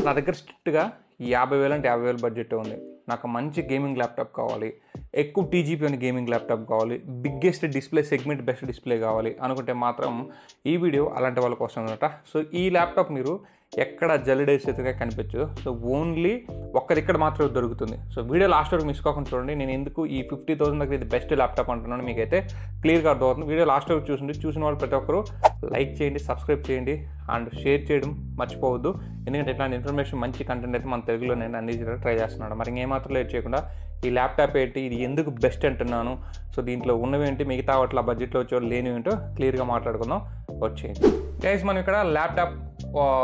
నా దగ్గర స్ట్రిక్ట్గా 50,000 అంటే 50,000 బడ్జెట్ ఉంది. నాకు మంచి గేమింగ్ ల్యాప్టాప్ కావాలి, ఎక్కువ టీజీపీ అని గేమింగ్ ల్యాప్టాప్ కావాలి, biggest display segment best display కావాలి అనుకుంటే మాత్రం ఈ వీడియో అలాంటి వాళ్ళ కోసం అనమాట. సో ఈ ల్యాప్టాప్ మీరు ఎక్కడ జల్లిడేసేదిగా కనిపించదు. సో ఓన్లీ ఒక్కరిక్కడ మాత్రమే దొరుకుతుంది. సో వీడియో లాస్ట్ వరకు మిస్ కాకుండా చూడండి. నేను ఎందుకు ఈ 50,000 దగ్గర ఇది బెస్ట్ ల్యాప్టాప్ అంటున్నాను మీకైతే క్లియర్గా అర్థమవుతుంది. వీడియో లాస్ట్ వరకు చూసిన వాళ్ళు ప్రతి ఒక్కరు లైక్ చేయండి, సబ్స్క్రైబ్ చేయండి అండ్ షేర్ చేయడం మర్చిపోవద్దు. ఎందుకంటే ఇట్లాంటి ఇన్ఫర్మేషన్ మంచి కంటెంట్ అయితే మన తెలుగులో నేను అందించడానికి ట్రై చేస్తున్నాను. మరి ఇంకేమాత్రం లేట్ చేయకుండా ఈ ల్యాప్టాప్ ఏంటి, ఇది ఎందుకు బెస్ట్ అంటున్నాను, సో దీంట్లో ఉన్నవేంటి, మిగతా వాటిలో బడ్జెట్లో వచ్చే లేనివేంటో క్లియర్గా మాట్లాడుకుందాం. వచ్చేయండి గైస్. మనం ఇక్కడ ల్యాప్టాప్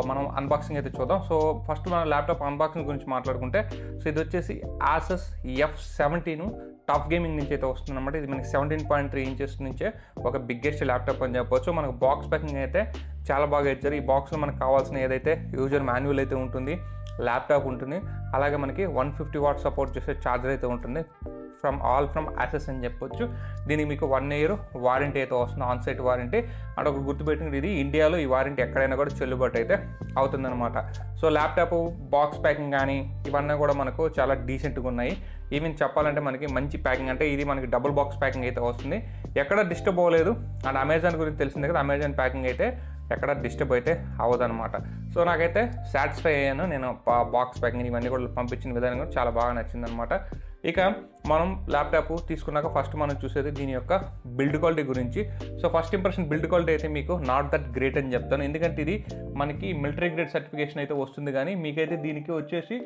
మనం అన్బాక్సింగ్ అయితే చూద్దాం. సో ఫస్ట్ మనం ల్యాప్టాప్ అన్బాక్సింగ్ గురించి మాట్లాడుకుంటే, సో ఇది వచ్చేసి ఆసస్ F17 టాప్ గేమింగ్ నుంచి అయితే వస్తుంది అనమాట. ఇది మనకి 17.3 ఇంచెస్ నుంచే ఒక బిగ్గెస్ట్ ల్యాప్టాప్ అని చెప్పవచ్చు. మనకు బాక్స్ ప్యాకింగ్ అయితే చాలా బాగా ఇచ్చారు. ఈ బాక్స్లో మనకు కావాల్సిన ఏదైతే యూజర్ మాన్యువల్ అయితే ఉంటుంది, ల్యాప్టాప్ ఉంటుంది, అలాగే మనకి 150 వాట్ సపోర్ట్ చేసే ఛార్జర్ అయితే ఉంటుంది. ఫ్రమ్ ఆసెస్ అని చెప్పొచ్చు. దీనికి మీకు 1 year వారంటీ అయితే వస్తుంది, ఆన్ సైట్ వారంటీ. అండ్ ఒక గుర్తుపెట్టుకుని ఇది ఇండియాలో ఈ వారంటీ ఎక్కడైనా కూడా చెల్లుబాటు అయితే అవుతుందన్నమాట. సో ల్యాప్టాప్ బాక్స్ ప్యాకింగ్ కానీ ఇవన్నీ కూడా మనకు చాలా డీసెంట్గా ఉన్నాయి. ఈవెన్ చెప్పాలంటే మనకి మంచి ప్యాకింగ్, అంటే ఇది మనకి డబుల్ బాక్స్ ప్యాకింగ్ అయితే వస్తుంది, ఎక్కడ డిస్టర్బ్ అవ్వలేదు. అండ్ అమెజాన్ గురించి తెలిసిందే కదా, అమెజాన్ ప్యాకింగ్ అయితే ఎక్కడ డిస్టర్బ్ అయితే అవ్వదన్నమాట. సో నాకైతే సాటిస్ఫై అయ్యాను. నేను బాక్స్ ప్యాకింగ్ ఇవన్నీ కూడా పంపించిన విధానం కూడా చాలా బాగా నచ్చిందనమాట. ఇక మనం ల్యాప్టాప్ తీసుకున్నాక ఫస్ట్ మనం చూసేది దీని యొక్క బిల్డ్ క్వాలిటీ గురించి. So first impression build quality అయితే మీకు నాట్ దట్ గ్రేట్ అని చెప్తాను. ఎందుకంటే ఇది మనకి మిలిటరీ గ్రేడ్ సర్టిఫికేషన్ అయితే వస్తుంది, కానీ మీకైతే దీనికి వచ్చేసి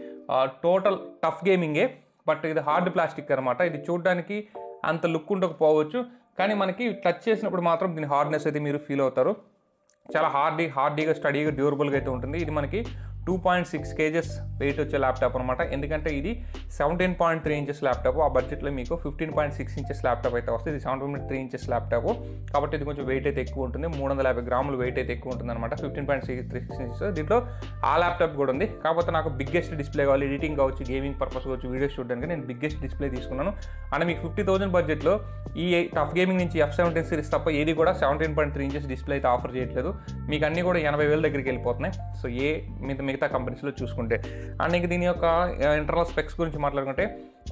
టోటల్ టఫ్ గేమింగే. బట్ ఇది హార్డ్ ప్లాస్టిక్ అనమాట. ఇది చూడడానికి అంత లుక్ ఉండకపోవచ్చు, కానీ మనకి టచ్ చేసినప్పుడు మాత్రం దీని హార్డ్నెస్ అయితే మీరు ఫీల్ అవుతారు. చాలా హార్డీగా స్టడీగా డ్యూరబుల్గా అయితే ఉంటుంది. ఇది మనకి 2.6 kgs వెయిట్ వచ్చే ల్యాప్టాప్ అనమాట. ఎందుకంటే ఇది 17.3 inches ల్యాప్టాప్. ఆ బడ్జెట్లో మీకు 15.6 inches ల్యాప్టాప్ అయితే వస్తుంది. ఇది 7.3 inches ల్యాప్టాప్ కాబట్టి ఇది కొంచెం వెయిట్ అయితే ఎక్కువ ఉంటుంది. 350 grams వెయిట్ అయితే ఎక్కువ ఉంటుంది అనమాట. 15.6 inches దీంట్లో ఆ ల్యాప్టాప్ కూడా ఉంది. కాకపోతే నాకు బిగ్గెస్ట్ డిస్ప్లే కావాలి, ఎడిటింగ్ కావచ్చు, గేమింగ్ పర్పస్ కావచ్చు, వీడియోస్ చూడడానికి నేను బిగ్గెస్ట్ డిస్ప్లే తీసుకున్నాను. అంటే మీకు 50,000 బడ్జెట్లో ఈ టఫ్ గేమింగ్ నుంచి F17 సిరీస్ తప్ప ఏది కూడా 17.3 inches డిస్ప్లే అయితే ఆఫర్ చేయట్లేదు. మీకు అన్నీ కూడా 80,000 దగ్గరికి వెళ్ళిపోతున్నాయి. సో మిగతా కంపెనీస్లో చూసుకుంటే. అండ్ ఇంక దీని యొక్క ఇంటర్నల్ స్పెక్స్ గురించి మాట్లాడుకుంటే,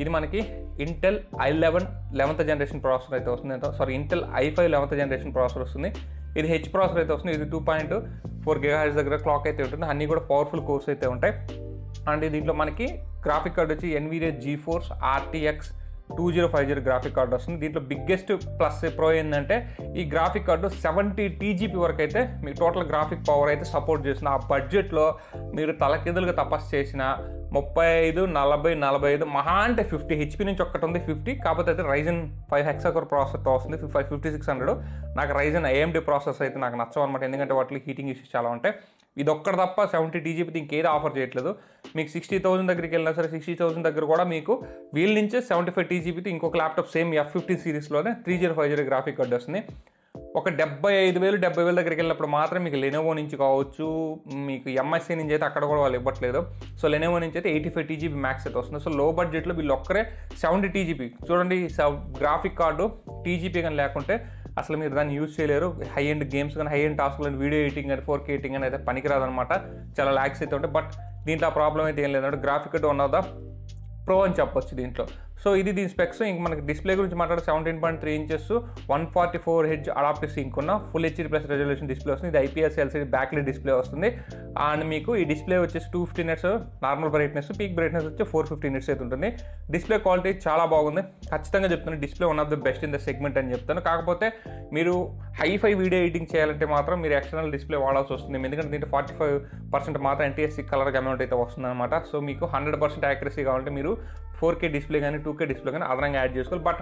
ఇది మనకి Intel i11 11th generation processor అయితే వస్తుంది. Intel i5 11th generation processor వస్తుంది. ఇది హెచ్ ప్రాసెసర్ అయితే వస్తుంది. ఇది 2.4 GHz దగ్గర క్లాక్ అయితే ఉంటుంది. అన్నీ కూడా పవర్ఫుల్ కోర్స్ అయితే ఉంటాయి. అండ్ దీంట్లో మనకి గ్రాఫిక్ కార్డ్ వచ్చి NVIDIA GeForce RTX 2050 graphic card వస్తుంది. దీంట్లో బిగ్గెస్ట్ ప్లస్ ప్రో ఏంటంటే ఈ గ్రాఫిక్ కార్డు 70 TGP వరకు అయితే మీకు టోటల్ గ్రాఫిక్ పవర్ అయితే సపోర్ట్ చేసిన. ఆ బడ్జెట్లో మీరు తలకిందులుగా తపస్సు చేసిన 35, 40, 45 మహా అంటే 50 HP నుంచి ఒక్కటి ఉంది 50. కాకపోతే అయితే Ryzen 5 హెక్సాకోర్ ప్రాసెసర్తో వస్తుంది 5600. నాకు Ryzen AMD ప్రాసెసర్ అయితే నాకు నచ్చవు అనమాట, ఎందుకంటే వాటిలో హీటింగ్ ఇష్యూస్ చాలా ఉంటాయి. ఇది ఒక్కటి తప్ప 70 TGP ఇంకేది ఆఫర్ చేయట్లేదు. మీకు 60,000 దగ్గరికి వెళ్ళినా సరే 60,000 దగ్గర కూడా మీకు వీళ్ళ నుంచే 75 TGP ఇంకొక laptop same F15 సిరీస్లోనే 3050 graphic card వస్తుంది. ఒక 75,000 70,000 దగ్గరికి వెళ్ళినప్పుడు మాత్రం మీకు లెనోవో నుంచి కావచ్చు, మీకు MSI నుంచి అయితే అక్కడ కూడా వాళ్ళు ఇవ్వట్లేదు. సో లెనోవో నుంచి అయితే 85 TGP మ్యాక్స్ అయితే వస్తుంది. సో లో బడ్జెట్లో వీళ్ళు ఒక్కరే 70 TGP చూడండి. గ్రాఫిక్ కార్డు TGP కానీ లేకుంటే అసలు మీరు దాన్ని యూజ్ చేయలేరు. హై ఎండ్ గేమ్స్ కానీ, హై ఎండ్ టాస్క్లు కానీ, వీడియో ఎడిటింగ్ కానీ, 4K ఎడిటింగ్ అని అయితే పనికిరాదనమాట. చాలా ల్యాక్స్ అయితే ఉంటాయి. బట్ దీంట్లో ఆ ప్రాబ్లం అయితే ఏం లేదంటే graphic card one of the pro అని చెప్పొచ్చు దీంట్లో. సో ఇది దీని స్పెక్స్. ఇంక మనకి డిస్ప్లే గురించి మాట్లాడే 17.3 inches 144 Hz అడాప్టివ్ సింక్ ఉన్న ఫుల్ HD+ రెజల్యూషన్ డిస్ప్లే వస్తుంది. ఇది IPS LCD బ్యాక్లైట్ డిస్ప్లే వస్తుంది. అండ్ మీకు ఈ డిస్ప్లే వచ్చేసి 250 nits normal brightness, peak brightness వచ్చి 450 nits అయితే ఉంటుంది. డిస్ప్లే క్వాలిటీ చాలా బాగుంది, ఖచ్చితంగా చెప్తాను. Display one of the best in the segment అని చెప్తాను. కాకపోతే మీరు హైఫై వీడియో ఎడిటింగ్ చేయాలంటే మాత్రం మీరు ఎక్స్టర్నల్ డిస్ప్లే వాడాల్సి వస్తుంది. ఎందుకంటే దీంట్లో 45% మాత్రం NTSC కలర్ అమౌంట్ అయితే వస్తుంది అనమాట. సో మీకు 100% యాక్యురసీ కావాలంటే మీరు 4K డిస్ప్లే కానీ 2K డిస్ప్లే కానీ అదనంగా యాడ్ చేసుకోవాలి. బట్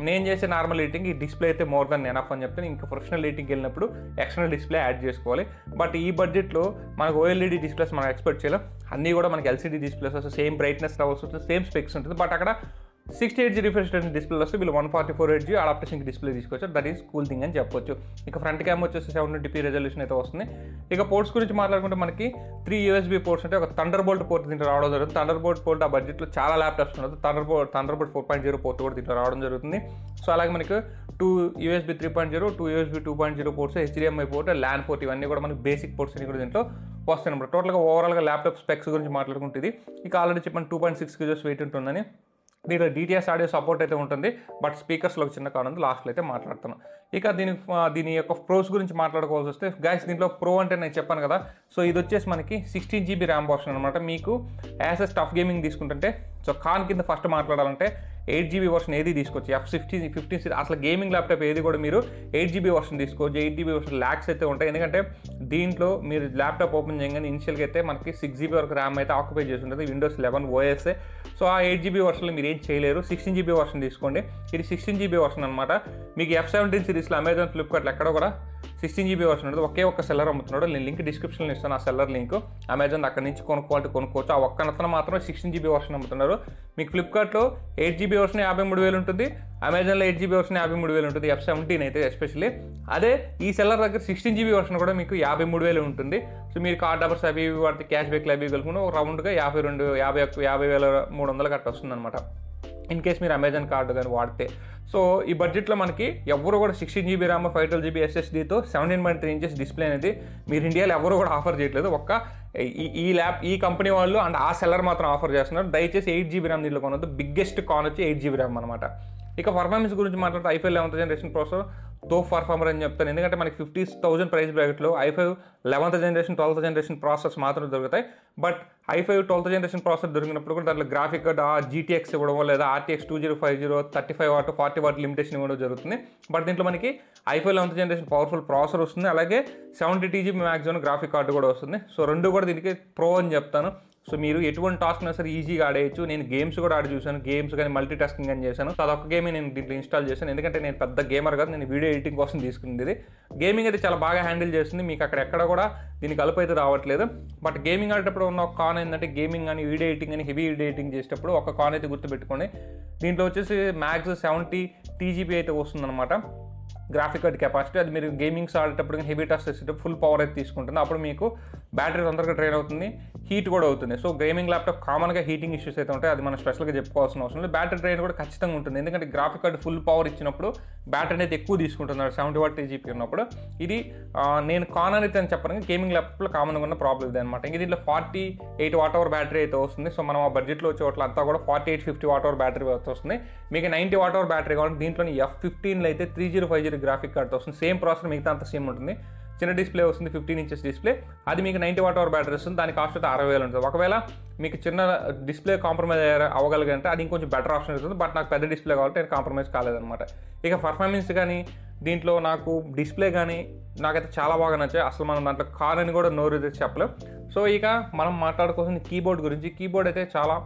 నేను చేసే నార్మల్ ఎడిటింగ్ ఈ డిస్ప్లే అయితే మోర్ దెన్ ఎనఫ్ అని చెప్తాను. ఇంకా ప్రొఫెషనల్ ఎడిటింగ్కి వెళ్ళినప్పుడు ఎక్స్టర్నల్ డిస్ప్లే యాడ్ చేసుకోవాలి. బట్ ఈ బడ్జెట్లో మనకు OLED డిస్ప్లేస్ మనం ఎక్స్పెక్ట్ చేయలేం. అన్నీ కూడా మనకి LCD డిస్ప్లేస్ వస్తే సేమ్ బ్రైట్నెస్ లెవెల్స్ వస్తే సేమ్ స్పెక్స్ ఉంటుంది. బట్ అక్కడ 68Hz రిఫ్రెష్ రేట్ డిస్ప్లే వస్తే వీళ్ళు 144Hz అడాప్టేషన్కి డిస్ప్లే తీసుకోవచ్చు. దట్ ఈస్ కూల్ థింగ్ అని చెప్పొచ్చు. ఇక ఫ్రంట్ క్యామ్ వచ్చేసి 720p రెజల్యూషన్ అయితే వస్తుంది. ఇక పోర్ట్స్ గురించి మాట్లాడుకుంటే మనకి 3 USB పోర్ట్స్ అంటే ఒక థండర్బోల్ట్ పోర్ట్ దీంట్లో రావడం జరుగుతుంది. థండర్బోల్ట్ పోర్ట్ ఆ బడ్జెట్లో చాలా ల్యాప్టాప్స్ ఉండదు. థండర్బోల్ట్ 4.0 పోర్ట్ కూడా దీంట్లో రావడం జరుగుతుంది. సో అలాగే మనకి 2 USB 3.0, 2 USB 2.0 ports, HDMI port, LAN port ఇవన్నీ కూడా మనకి బేసిక్ పోర్ట్స్ అన్ని కూడా దీంట్లో వస్తాయి అనమాట. టోటల్గా ఓవరాల్గా ల్యాప్టాప్ స్పెక్స్ గురించి మాట్లాడుకుంటుంది. ఇక ఆల్రెడీ చెప్పండి 2.6 kg వెయిట్ ఉంటుందని. దీంట్లో DTS ఆడియో సపోర్ట్ అయితే ఉంటుంది. బట్ స్పీకర్స్లో ఒక చిన్న కారణం లాస్ట్లో అయితే మాట్లాడుతాను. ఇక దీని యొక్క ప్రోస్ గురించి మాట్లాడుకోవాల్సి వస్తే గైస్ దీంట్లో ప్రో అంటే నేను చెప్పాను కదా. సో ఇది వచ్చేసి మనకి 16GB ర్యామ్ వర్షన్ అనమాట. మీకు యాజ్ ఎ టఫ్ గేమింగ్ తీసుకుంటుంటే సో ఖాన్ కింద ఫస్ట్ మాట్లాడాలంటే 8GB వర్షన్ ఏది తీసుకోవచ్చు. F15 అసలు గేమింగ్ ల్యాప్టాప్ ఏది కూడా మీరు 8GB వర్షన్ తీసుకోవచ్చు. 8GB వర్షన్ ల్యాక్స్ అయితే ఉంటాయి. ఎందుకంటే దీంట్లో మీరు ల్యాప్టాప్ ఓపెన్ చేయగానే ఇనిషియల్గా అయితే మనకి 6GB వరకు ర్యామ్ అయితే ఆక్యుపై చేసి ఉంటుంది. Windows 11 OS. సో ఆ 8GB వర్షన్లో మీరు ఏం చేయలేరు. 16GB వర్షన్ తీసుకోండి. ఇది 16GB వర్షన్ అనమాట. మీకు F17 సిరీస్లో అమెజాన్, ఫ్లిప్కార్ట్లో ఎక్కడ కూడా 16GB వర్షన్ ఉంటుంది. ఒకే ఒక్క సెల్లర్ అమ్ముతున్నాడు. నేను లింక్ డిస్క్రిప్షన్లో ఇస్తాను. ఆ సెల్లర్ లింక్ అమెజాన్ అక్కడి నుంచి కొనుక్కోవచ్చు. ఆ ఒక్కనతను మాత్రం 16GB వర్షన్ అమ్ముతున్నారు. మీకు ఫ్లిప్కార్ట్లో 8GB వర్షన్ 53,000 ఉంటుంది. అమెజాన్లో 8GB వర్షన్ 53,000 ఉంటుంది. F17 అయితే ఎస్పెషల్లీ. అదే ఈ సెల్లర్ దగ్గర 16GB వర్షన్ కూడా మీకు 53,000 ఉంటుంది. సో మీరు కార్డ్ ఆఫర్స్ అవి వాటి క్యాష్ బ్యాక్లు అవి కలుపుకుని ఒక రౌండ్గా 50,300 గట్ట వస్తుంది అనమాట. ఇన్ కేస్ మీరు అమెజాన్ కార్డు కానీ వాడితే. సో ఈ బడ్జెట్లో మనకి ఎవరు కూడా 16GB RAM 512GB SSDతో 17.3 inches display అనేది మీరు ఇండియాలో ఎవరు కూడా ఆఫర్ చేయట్లేదు. ఈ కంపెనీ వాళ్ళు అండ్ ఆ సెల్లర్ మాత్రం ఆఫర్ చేస్తున్నారు. దయచేసి 8GB ర్యామ్ దీంట్లో కొనొద్దు. బిగ్గెస్ట్ కాన్ వచ్చి 8GB ర్యామ్ అనమాట. ఇక పర్ఫార్మెన్స్ గురించి మాట్లాడితే i5 11th generation processor performer అని చెప్తాను. ఎందుకంటే మనకి 50,000 ప్రైస్ బ్రాకెట్లో i5 11th generation 12th generation processors మాత్రం దొరుకుతాయి. But i5 12th generation processor దొరికినప్పుడు కూడా దాంట్లో గ్రాఫిక్ కార్డ్ GTX ఇవ్వడం లేదా RTX 2050 35 వాట్ 40 వాట్ లిమిటేషన్ ఇవ్వడం జరుగుతుంది. బట్ దీంట్లో మనకి i5 11th generation powerful processor వస్తుంది. అలాగే 70 మ్యాక్సిమం గ్రాఫిక్ కార్డు కూడా వస్తుంది. సో రెండు కూడా దీనికి ప్రో అని చెప్తాను. సో మీరు ఎటువంటి టాస్క్ అయినా సరే ఈజీగా ఆడేయచ్చు. నేను గేమ్స్ కూడా ఆడి చూసాను. గేమ్స్ కానీ మల్టీ టాస్కింగ్ అని చేశాను. సో అదొక గేమ్ నేను దీంట్లో ఇన్స్టాల్ చేశాను. ఎందుకంటే నేను పెద్ద గేమర్ కాదు. నేను వీడియో ఎడిటింగ్ కోసం తీసుకుంది. ఇది గేమింగ్ అయితే చాలా బాగా హ్యాండిల్ చేస్తుంది. మీకు అక్కడ ఎక్కడ కూడా దీని కలుపు అయితే రావట్లేదు. బట్ గేమింగ్ ఆడేటప్పుడు ఉన్న ఒక కాన్ ఏంటంటే గేమింగ్ కానీ వీడియో ఎడిటింగ్ కానీ హెవీ వీడియో ఎడిటింగ్ చేసేటప్పుడు ఒక కాన్ అయితే గుర్తుపెట్టుకోండి. దీంట్లో వచ్చేసి మ్యాక్స్ 70 TGB అయితే వస్తుందన్నమాట గ్రాఫిక్ కార్డ్ కెపాసిటీ. అది మీరు గేమింగ్స్ ఆడేటప్పుడు కానీ హెవీ టాస్క్ చేసేటప్పుడు ఫుల్ పవర్ అయితే తీసుకుంటుంది. అప్పుడు మీకు బ్యాటరీ తొందరగా డ్రైన్ అవుతుంది, హీట్ కూడా అవుతుంది. సో గేమింగ్ ల్యాప్టాప్ కామన్గా హీటింగ్ ఇష్యూస్ అయితే ఉంటాయి. అది మనం స్పెషల్గా చెప్పుకోవాల్సిన అవసరం లేదు. బ్యాటరీ డ్రైన్ కూడా ఖచ్చితంగా ఉంటుంది. ఎందుకంటే గ్రాఫిక్ కార్డ్ ఫుల్ పవర్ ఇచ్చినప్పుడు బ్యాటరీ అనేది ఎక్కువ తీసుకుంటున్నారు 70 వాట్ TGB ఉన్నప్పుడు. ఇది నేను కాన్ అయితే అని చెప్పాను. గేమింగ్ ల్యాప్టాప్లో కామన్గా ఉన్న ప్రాబ్లం ఇది అనమాట. ఇంక దీంట్లో 48 వాట్ బ్యాటరీ అయితే వస్తుంది. సో మనం ఆ బడ్జెట్లో వచ్చే వాటిలో అంతా కూడా 48-50 వాట్ బ్యాటరీ వస్తుంది. మీకు 90 వాట్ బ్యాటరీ కావాలి. దీంట్లోని F15లో అయితే 3050 గ్రాఫిక్ కార్డ్ వస్తుంది. సేమ్ ప్రాసెసర్ మిగతా అంత సేమ్ ఉంటుంది. చిన్న డిస్ప్లే వస్తుంది 15 inches డిస్ప్లే. అది మీకు 90 వాట్ బ్యాటరీ వస్తుంది. దాని కాస్ట్ అయితే 60,000 ఉంటుంది. ఒకవేళ మీకు చిన్న డిస్ప్లే కాంప్రమైజ్ అవ్వగలిగంటే అది ఇంకొంచెం బెటర్ ఆప్షన్ అవుతుంది. బట్ నాకు పెద్ద డిస్ప్లే కాబట్టి నేను కాంప్రమైజ్ కాలేదన్నమాట. ఇక పర్ఫార్మెన్స్ కానీ దీంట్లో నాకు డిస్ప్లే కానీ నాకైతే చాలా బాగా నచ్చాయి. అసలు మనం దాంట్లో కార్ అని కూడా నోరు చెప్పలేం. సో ఇక మనం మాట్లాడుకోవాల్సిన కీబోర్డ్ గురించి. కీబోర్డ్ అయితే చాలా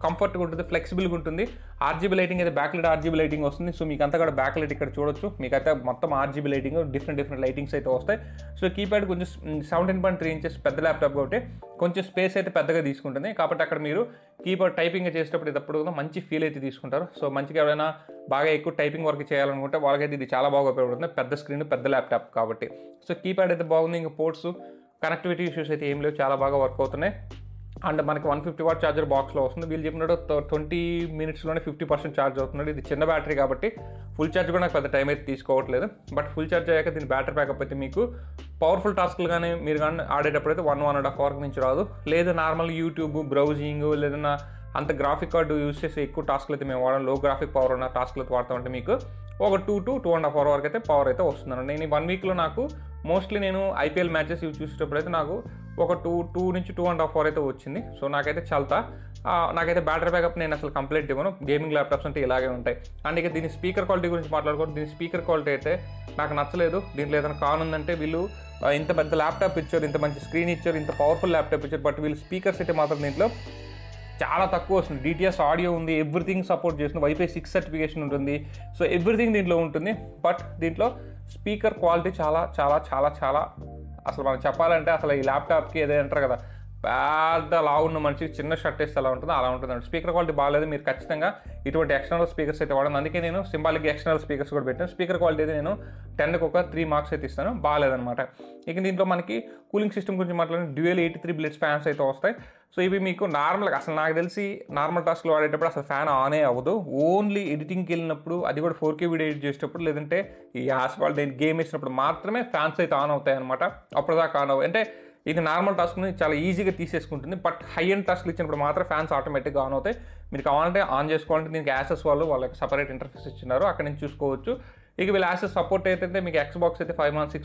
కంఫర్ట్గా ఉంటుంది, ఫ్లెక్సిబుల్గా ఉంటుంది. RGB లైటింగ్ అయితే బ్యాక్ లైట్ RGB లైటింగ్ వస్తుంది. సో మీకు అంతా కూడా బ్యాక్ లైట్ ఇక్కడ చూడొచ్చు. మీకైతే మొత్తం RGB లైటింగ్ డిఫరెంట్ లైటింగ్స్ అయితే వస్తాయి. సో కీప్యాడ్ కొంచెం 17.3 inches పెద్ద ల్యాప్టాప్ కాబట్టి కొంచెం స్పేస్ అయితే పెద్దగా తీసుకుంటుంది. కాబట్టి అక్కడ మీరు కీబోర్డ్ టైపింగ్ చేసేటప్పుడు ఇదప్పుడు మంచి ఫీల్ అయితే తీసుకుంటారు. సో మంచిగా ఎవరైనా బాగా ఎక్కువ టైపింగ్ వర్క్ చేయాలనుకుంటే వాళ్ళకైతే ఇది చాలా బాగా ఉపయోగపడుతుంది. పెద్ద స్క్రీన్ పెద్ద ల్యాప్టాప్ కాబట్టి. సో కీప్యాడ్ అయితే బాగుంది. ఇంకా పోర్ట్స్ కనెక్టివిటీ ఇష్యూస్ అయితే ఏం లేవు, చాలా బాగా వర్క్ అవుతున్నాయి. అండ్ మనకి 150 వాట్ ఛార్జర్ బాక్స్లో వస్తుంది. వీళ్ళు చెప్పినట్టు 20 minutesలోనే 50% ఛార్జ్ అవుతున్నాడు. ఇది చిన్న బ్యాటరీ కాబట్టి ఫుల్ ఛార్జ్ కూడా నాకు పెద్ద టైం అయితే తీసుకోవట్లేదు. బట్ ఫుల్ ఛార్జ్ అయ్యాక దీని బ్యాటరీ బ్యాకప్ అయితే మీకు పవర్ఫుల్ టాస్క్లు కానీ మీరు కానీ ఆడేటప్పుడు అయితే 1.5 hours నుంచి రాదు. లేదు నార్మల్ యూట్యూబ్ బ్రౌజింగ్ లేదన్నా అంత గ్రాఫిక్ కార్డు యూస్ చేసి ఎక్కువ టాస్క్లు అయితే మేము వాడడం, లో గ్రాఫిక్ పవర్ ఉన్న టాస్క్లు అయితే వాడతామంటే మీకు ఒక 2 to 2.5 hours వరకు అయితే పవర్ అయితే వస్తుందండి. నేను 1 weekలో నాకు మోస్ట్లీ నేను IPL మ్యాచెస్ ఇవి చూసేటప్పుడు అయితే నాకు ఒక 2 నుంచి 2.5 hours అయితే వచ్చింది. సో నాకైతే చాలా నాకైతే బ్యాటరీ బ్యాకప్ నేను అసలు కంప్లీట్ ఇవ్వను. గేమింగ్ ల్యాప్టాప్స్ అంటే ఇలాగే ఉంటాయి. అండ్ ఇక దీని స్పీకర్ క్వాలిటీ గురించి మాట్లాడుకోండి. దీని స్పీకర్ క్వాలిటీ అయితే నాకు నచ్చలేదు. దీంట్లో ఏదైనా కానుందంటే వీళ్ళు ఇంత పెద్ద ల్యాప్టాప్ ఇచ్చారు, ఇంత మంచి స్క్రీన్ ఇచ్చారు, ఇంత పవర్ఫుల్ ల్యాప్టాప్ ఇచ్చారు. బట్ వీళ్ళు స్పీకర్స్ అయితే మాత్రం దీంట్లో చాలా తక్కువ వస్తుంది. DTS ఆడియో ఉంది, ఎవ్రీథింగ్ సపోర్ట్ చేస్తుంది, Wi-Fi 6 సర్టిఫికేషన్ ఉంటుంది. సో ఎవ్రీథింగ్ దీంట్లో ఉంటుంది. బట్ దీంట్లో స్పీకర్ క్వాలిటీ చాలా చాలా చాలా చాలా అసలు మనం చెప్పాలంటే అసలు ఈ ల్యాప్టాప్కి ఏదో అంటారు కదా పెద్ద లావు ఉన్న మనిషికి చిన్న షర్ట్ వేస్తే అలా ఉంటుందో అలా ఉంటుందండి. స్పీకర్ క్వాలిటీ బాగాలేదు, మీరు ఖచ్చితంగా ఇటువంటి ఎక్స్టర్నల్ స్పీకర్స్ అయితే వాడను. అందుకే నేను సింబాలిక్ ఎక్స్టర్నల్ స్పీకర్స్ కూడా పెట్టాను. స్పీకర్ క్వాలిటీ అయితే నేను 10కి ఒక 3 మార్క్స్ అయితే ఇస్తాను, బాగాలేదనమాట. ఇక దీంట్లో మనకి కూలింగ్ సిస్టమ్ గురించి మాట్లాడిన డ్యూయల్ 83 బ్లేడ్స్ ఫ్యాన్స్ అయితే వస్తాయి. సో ఇవి మీకు నార్మల్గా అసలు నాకు తెలిసి నార్మల్ టాస్క్లో వాడేటప్పుడు అసలు ఫ్యాన్ ఆనే అవ్వదు. ఓన్లీ ఎడిటింగ్కి వెళ్ళినప్పుడు, అది కూడా 4K వీడియో ఎడిట్ చేసేటప్పుడు, లేదంటే ఈ యాస్ఫాల్ట్ గేమ్ వేసినప్పుడు మాత్రమే ఫ్యాన్స్ అయితే ఆన్ అవుతాయి అనమాట. అప్పటిదాకా ఆన్ అవ్వవు. అంటే ఇది నార్మల్ టాస్క్ని చాలా ఈజీగా తీసేసుకుంటుంది. బట్ హై అండ్ టాస్క్లు ఇచ్చినప్పుడు మాత్రం ఫ్యాన్స్ ఆటోమేటిక్గా ఆన్ అవుతాయి. మీరు కావాలంటే ఆన్ చేసుకోవాలంటే దీనికి యాసెస్ వాళ్ళకి సపరేట్ ఇంటర్ఫేస్ ఇచ్చినారు, అక్కడ నుంచి చూసుకోవచ్చు. ఇక వీళ్ళు యాసెస్ సపోర్ట్ అయితే మీకు ఎక్స్బాక్స్ అయితే 5 months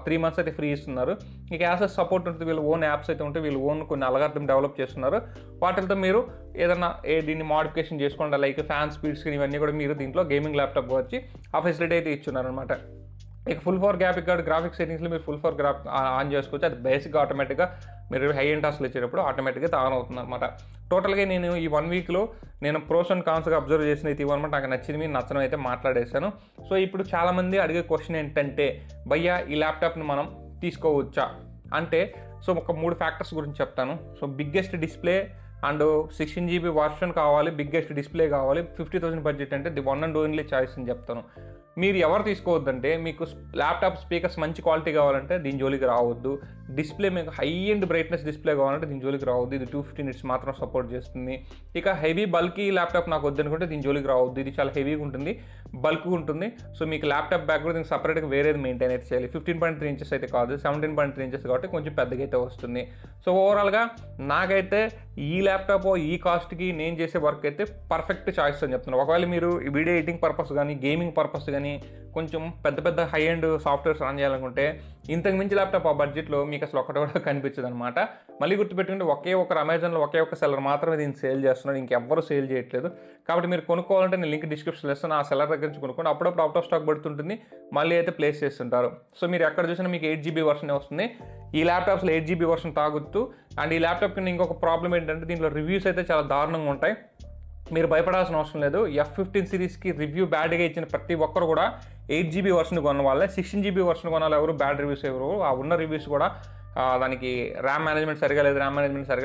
3 months అయితే ఫ్రీ ఇస్తున్నారు. ఇక యాసెస్ సపోర్ట్ ఉంటుంది, వీళ్ళు ఓన్ యాప్స్ అయితే ఉంటాయి, వీళ్ళు ఓన్ కొన్ని అల్గారిథం డెవలప్ చేస్తున్నారు. వాటితో మీరు ఏదైనా దీన్ని మోడిఫికేషన్ చేసుకోండి, లైక్ ఫ్యాన్ స్పీడ్స్ ఇవన్నీ కూడా మీరు దీంట్లో గేమింగ్ ల్యాప్టాప్ వచ్చి ఆ ఫెసిలిటీ అయితే ఇచ్చున్నారు అనమాట. ఇక ఫుల్ ఫోర్ గ్రాఫిక్స్ సెట్టింగ్స్లో మీరు ఫుల్ ఫోర్ ఆన్ చేసుకోవచ్చు. అది బేసిక్గా ఆటోమేటిక్గా మీరు హై అండ్ టాస్క్లు ఇచ్చేటప్పుడు ఆటోమేటిక్గా ఆన్ అవుతుంది అనమాట. టోటల్గా నేను ఈ 1 weekలో నేను ప్రోస్ అండ్ కాన్స్గా అబ్జర్వ్ చేసిన అయితే ఇవన్నమాట. నాకు నచ్చింది, మీరు నచ్చడం అయితే మాట్లాడేశాను. సో ఇప్పుడు చాలామంది అడిగే క్వశ్చన్ ఏంటంటే, భయ్యా ఈ ల్యాప్టాప్ని మనం తీసుకోవచ్చా అంటే, సో ఒక 3 ఫ్యాక్టర్స్ గురించి చెప్తాను. So biggest display and 16 GB version కావాలి, బిగ్గెస్ట్ డిస్ప్లే కావాలి, 50,000 బడ్జెట్ అంటే the one and only choice అని చెప్తాను. మీరు ఎవరు తీసుకోవద్దంటే, మీకు ల్యాప్టాప్ స్పీకర్స్ మంచి క్వాలిటీ కావాలంటే దీని జోలికి రావద్దు. డిస్ప్లే మీకు హై అండ్ బ్రైట్నెస్ డిస్ప్లే కావాలంటే దీని జోలికి రావద్దు. ఇది 250 nits మాత్రం సపోర్ట్ చేస్తుంది. ఇక హెవీ బల్కీ ల్యాప్టాప్ నాకు వద్దనుకుంటే దీని జోలికి రావద్దు. ఇది చాలా హెవీగా ఉంటుంది, బల్క్గా ఉంటుంది. సో మీకు ల్యాప్టాప్ బ్యాక్ కూడా దీనికి సపరేట్గా వేరేది మెయింటైన్ అయితే చేయాలి. 15.3 inches అయితే కాదు, 17.3 inches కాబట్టి కొంచెం పెద్దగా అయితే వస్తుంది. సో ఓవరాల్గా నాకైతే ఈ ల్యాప్టాప్ ఈ కాస్ట్కి నేను చేసే వర్క్ అయితే పర్ఫెక్ట్ చాయిస్ అని చెప్తున్నాను. ఒకవేళ మీరు వీడియో ఎడిటింగ్ పర్పస్ కానీ, గేమింగ్ పర్పస్ కానీ, కొంచెం పెద్ద హై అండ్ సాఫ్ట్వేర్స్ రన్ చేయాలనుకుంటే ఇంతకు మించి ల్యాప్టాప్ ఆ బడ్జెట్లో మీకు అసలు ఒక్కటి కూడా కనిపించదు అనమాట. మళ్ళీ గుర్తుపెట్టుకుంటే ఒకే ఒకరు అమెజాన్లో ఒకే ఒక సెల్లర్ మాత్రమే దీన్ని సేల్ చేస్తున్నారు, ఇంకెవ్వరు సేల్ చేయట్లేదు. కాబట్టి మీరు కొనుక్కోవాలంటే నేను లింక్ డిస్క్రిప్షన్లో ఇస్తాను, ఆ సెల్లర్ దగ్గర నుంచి కొనుక్కోండి. అప్పుడప్పుడు అవుట్ ఆఫ్ స్టాక్ పడుతుంటుంది, మళ్ళీ అయితే ప్లేస్ చేస్తుంటారు. సో మీరు ఎక్కడ చూసినా మీకు 8 GB వర్షన్ వస్తుంది. ఈ ల్యాప్టాప్స్లో 8 GB వర్షన్ తాగుతూ. అండ్ ఈ ల్యాప్టాప్ కింద ఇంకొక ప్రాబ్లం ఏంటంటే, దీంట్లో రివ్యూస్ అయితే చాలా దారుణంగా ఉంటాయి. మీరు భయపడాల్సిన అవసరం లేదు. F15 సిరీస్కి రివ్యూ బ్యాడ్గా ఇచ్చిన ప్రతి ఒక్కరు కూడా 8 GB వర్షన్ కొన్న వాళ్ళే. 16 GB వర్షన్ కొన్న వాళ్ళు ఎవరు బ్యాడ్ రివ్యూస్ ఎవరు, ఆ ఉన్న రివ్యూస్ కూడా దానికి ర్యామ్ మేనేజ్మెంట్ సరిగా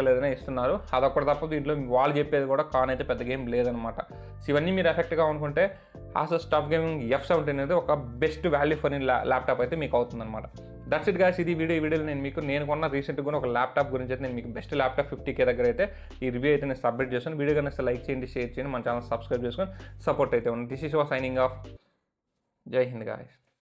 లేదని ఇస్తున్నారు. అదొక్కటి తప్ప దీంట్లో వాళ్ళు చెప్పేది కూడా అయితే పెద్ద గేమ్ లేదనమాట. సో ఇవన్నీ మీరు ఎఫెక్ట్గా అనుకుంటే ఆసస్ టఫ్ గేమింగ్ F17 అనేది ఒక బెస్ట్ వాల్యూ ఫర్ ల్యాప్టాప్ అయితే మీకు అవుతుందన్నమాట. That's it guys. ఈ వీడియోలో నేను కొన్న రీసెంట్గా కూడా ఒక ల్యాప్టాప్ గురించి అయితే నేను మీకు బెస్ట్ ల్యాప్టాప్ 50K దగ్గర అయితే ఈ రివ్యూ అయితే నేను సబ్మిట్ చేస్తాను. వీడియో కన్నా లైక్ చేయండి, షేర్ చేయండి, మన ఛానల్ సబ్స్క్రైబ్ చేసుకొని సపోర్ట్ అయితే ఉంది. This is signing off. జై హింద్ గాయ్స్.